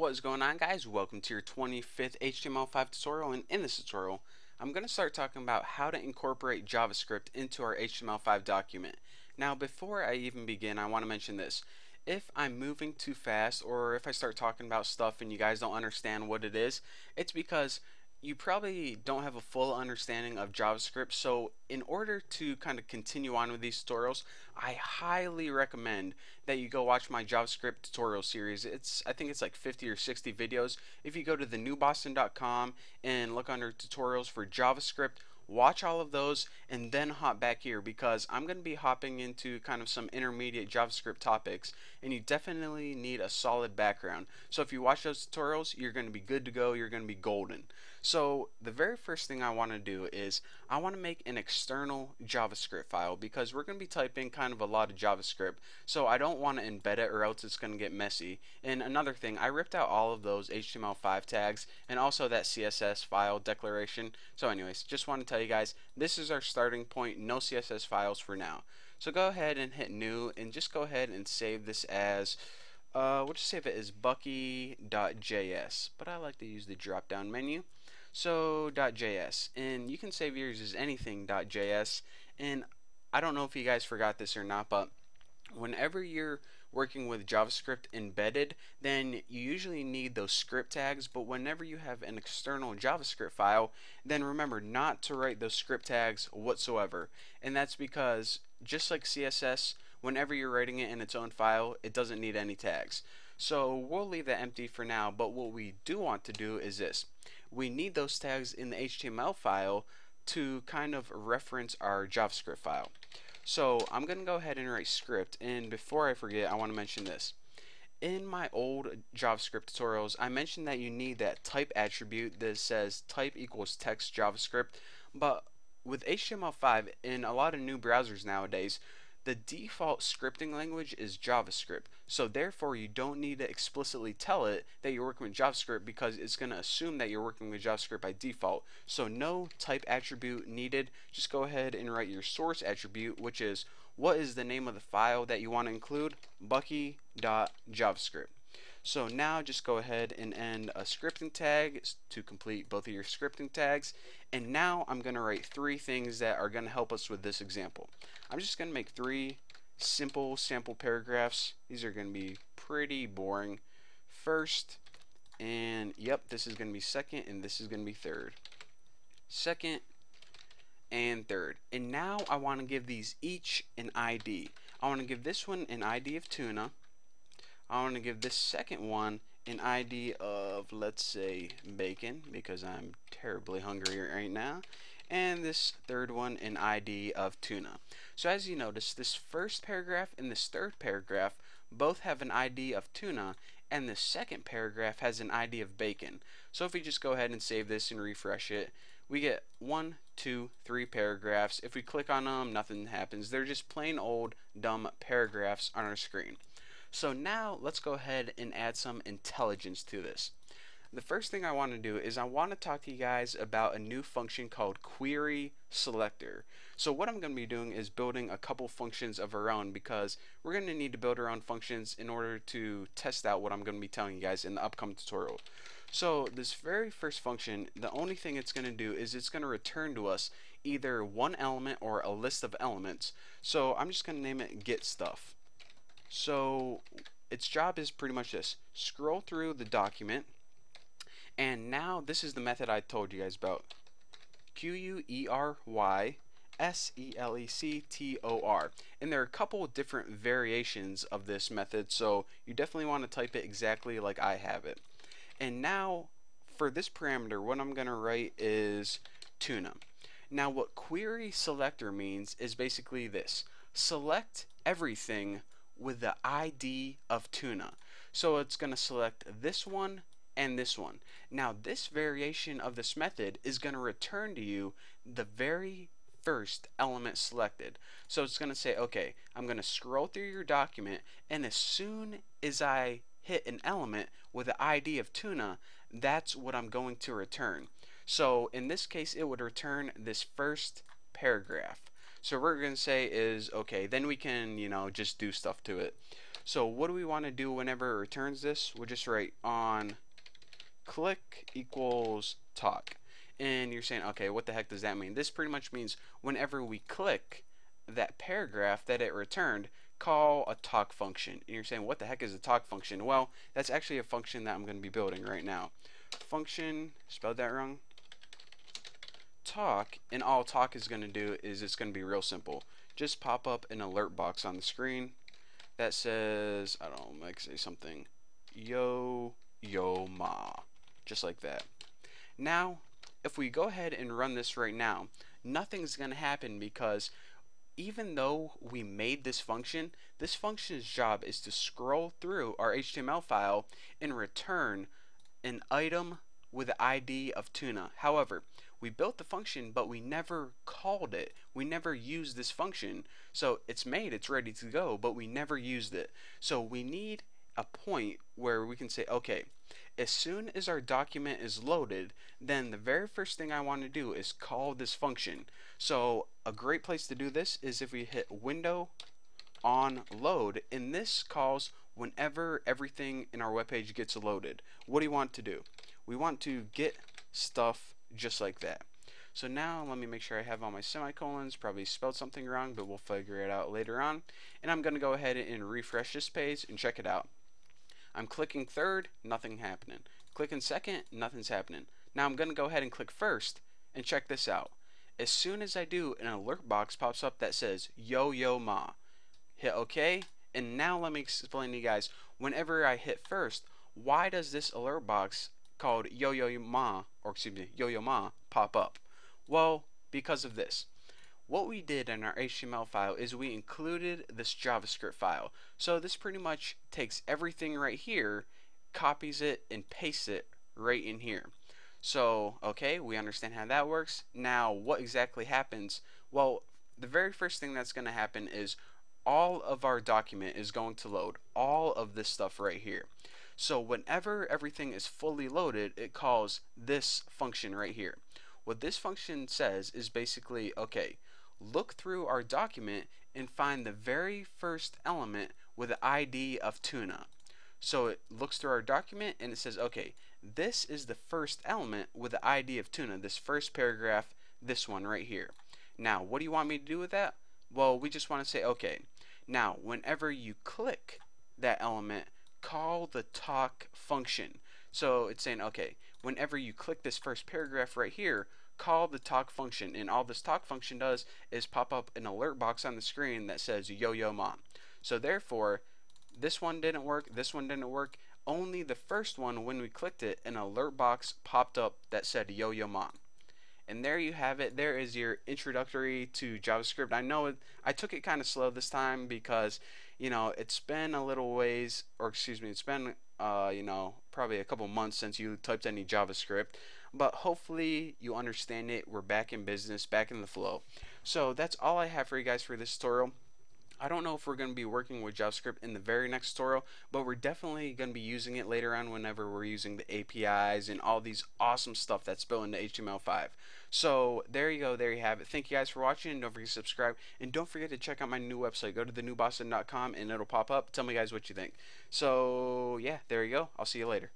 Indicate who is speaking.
Speaker 1: What is going on, guys? Welcome to your 25th HTML5 tutorial, and in this tutorial I'm going to start talking about how to incorporate JavaScript into our HTML5 document. Now before I even begin, I want to mention this. If I'm moving too fast or if I start talking about stuff and you guys don't understand what it is, it's because you probably don't have a full understanding of JavaScript. So in order to kind of continue on with these tutorials, I highly recommend that you go watch my JavaScript tutorial series. I think it's like 50 or 60 videos. If you go to thenewboston.com and look under tutorials for JavaScript, watch all of those and then hop back here, because I'm going to be hopping into kind of some intermediate JavaScript topics and you definitely need a solid background. So if you watch those tutorials, you're going to be good to go, you're going to be golden. So the very first thing I want to do is I want to make an external JavaScript file, because we're going to be typing kind of a lot of JavaScript. So I don't want to embed it or else it's going to get messy. And another thing, I ripped out all of those HTML5 tags and also that CSS file declaration. So anyways, just want to tell you guys, this is our starting point, no CSS files for now. So go ahead and hit new and just go ahead and save this as we'll just save it as bucky.js, but I like to use the drop down menu. So .js, and you can save yours as anything.js. And I don't know if you guys forgot this or not, but whenever you're working with JavaScript embedded, then you usually need those script tags. But whenever you have an external JavaScript file, then remember not to write those script tags whatsoever. And that's because, just like CSS, whenever you're writing it in its own file, it doesn't need any tags. So we'll leave that empty for now, but what we do want to do is this. We need those tags in the HTML file to kind of reference our JavaScript file. So I'm going to go ahead and write script, and before I forget, I want to mention this. In my old JavaScript tutorials, I mentioned that you need that type attribute that says type equals text JavaScript, but with HTML5 in a lot of new browsers nowadays, the default scripting language is JavaScript. So therefore you don't need to explicitly tell it that you're working with JavaScript, because it's going to assume that you're working with JavaScript by default. So no type attribute needed. Just go ahead and write your source attribute, which is what is the name of the file that you want to include, bucky.javascript. So now just go ahead and end a scripting tag to complete both of your scripting tags. And now I'm going to write three things that are going to help us with this example. I'm just going to make three simple sample paragraphs. These are going to be pretty boring. First, and yep, this is going to be second, and this is going to be third. Second and third. And now I want to give these each an ID. I want to give this one an ID of tuna. I want to give this second one an ID of, let's say, bacon, because I'm terribly hungry right now. And this third one an ID of tuna. So as you notice, this first paragraph and this third paragraph both have an ID of tuna, and the second paragraph has an ID of bacon. So if we just go ahead and save this and refresh it, we get 1, 2, 3 paragraphs. If we click on them, nothing happens. They're just plain old dumb paragraphs on our screen. So now let's go ahead and add some intelligence to this. The first thing I want to do is I want to talk to you guys about a new function called query selector. So what I'm going to be doing is building a couple functions of our own, because we're going to need to build our own functions in order to test out what I'm going to be telling you guys in the upcoming tutorial. So this very first function, the only thing it's going to do is it's going to return to us either one element or a list of elements. So I'm just going to name it get stuff. So its job is pretty much this: scroll through the document, and now this is the method I told you guys about. QUERYSELECTOR. And there are a couple different variations of this method, so you definitely want to type it exactly like I have it. And now for this parameter, what I'm going to write is tuna. Now what query selector means is basically this: select everything with the ID of tuna. So it's going to select this one and this one. Now this variation of this method is going to return to you the very first element selected. So it's going to say, okay, I'm going to scroll through your document, and as soon as I hit an element with the ID of tuna, that's what I'm going to return. So in this case, it would return this first paragraph. So what we're going to say is, okay, then we can, just do stuff to it. So what do we want to do whenever it returns this? We'll just write on click equals talk. And you're saying, okay, what the heck does that mean? This pretty much means whenever we click that paragraph that it returned, call a talk function. And you're saying, what the heck is a talk function? Well, that's actually a function that I'm going to be building right now. Function, spelled that wrong, talk, and all talk is going to do is it's going to be real simple. Just pop up an alert box on the screen that says, I don't know, like say something, yo ma, just like that. Now, if we go ahead and run this right now, nothing's going to happen because even though we made this function's job is to scroll through our HTML file and return an item with the ID of tuna. However, we built the function, but we never called it. We never used this function. So it's made, it's ready to go, but we never used it. So we need a point where we can say, okay, as soon as our document is loaded, then the very first thing I want to do is call this function. So a great place to do this is if we hit window on load, and this calls whenever everything in our web page gets loaded. What do you want to do? We want to get stuff just like that. So now let me make sure I have all my semicolons. Probably spelled something wrong, but we'll figure it out later on. And I'm going to go ahead and refresh this page and check it out. I'm clicking third, nothing happening. Clicking second, nothing's happening. Now I'm going to go ahead and click first and check this out. As soon as I do, an alert box pops up that says yo ma. Hit OK, and now let me explain to you guys. Whenever I hit first, why does this alert box called yo ma pop up? Well, because of this. What we did in our HTML file is we included this JavaScript file. So this pretty much takes everything right here, copies it, and pastes it right in here. So, okay, we understand how that works. Now, what exactly happens? Well, the very first thing that's going to happen is all of our document is going to load. All of this stuff right here. So whenever everything is fully loaded, it calls this function right here. What this function says is basically, okay, look through our document and find the very first element with the ID of tuna. So it looks through our document and it says, okay, this is the first element with the ID of tuna, this first paragraph, this one right here. Now, what do you want me to do with that? Well, we just want to say, okay, now whenever you click that element, call the talk function. So it's saying, okay, whenever you click this first paragraph right here, call the talk function, and all this talk function does is pop up an alert box on the screen that says yo ma. So therefore, this one didn't work, this one didn't work. Only the first one, when we clicked it, an alert box popped up that said yo ma. And there you have it. There is your introductory to JavaScript. I know I took it kind of slow this time because, you know, it's been a little ways, or excuse me, it's been, you know, probably a couple months since you typed any JavaScript. But hopefully you understand it. We're back in business, back in the flow. So that's all I have for you guys for this tutorial. I don't know if we're going to be working with JavaScript in the very next tutorial, but we're definitely going to be using it later on whenever we're using the APIs and all these awesome stuff that's built into HTML5. So there you go, there you have it. Thank you guys for watching, and don't forget to subscribe, and don't forget to check out my new website. Go to thenewboston.com and it'll pop up. Tell me guys what you think. So yeah, there you go. I'll see you later.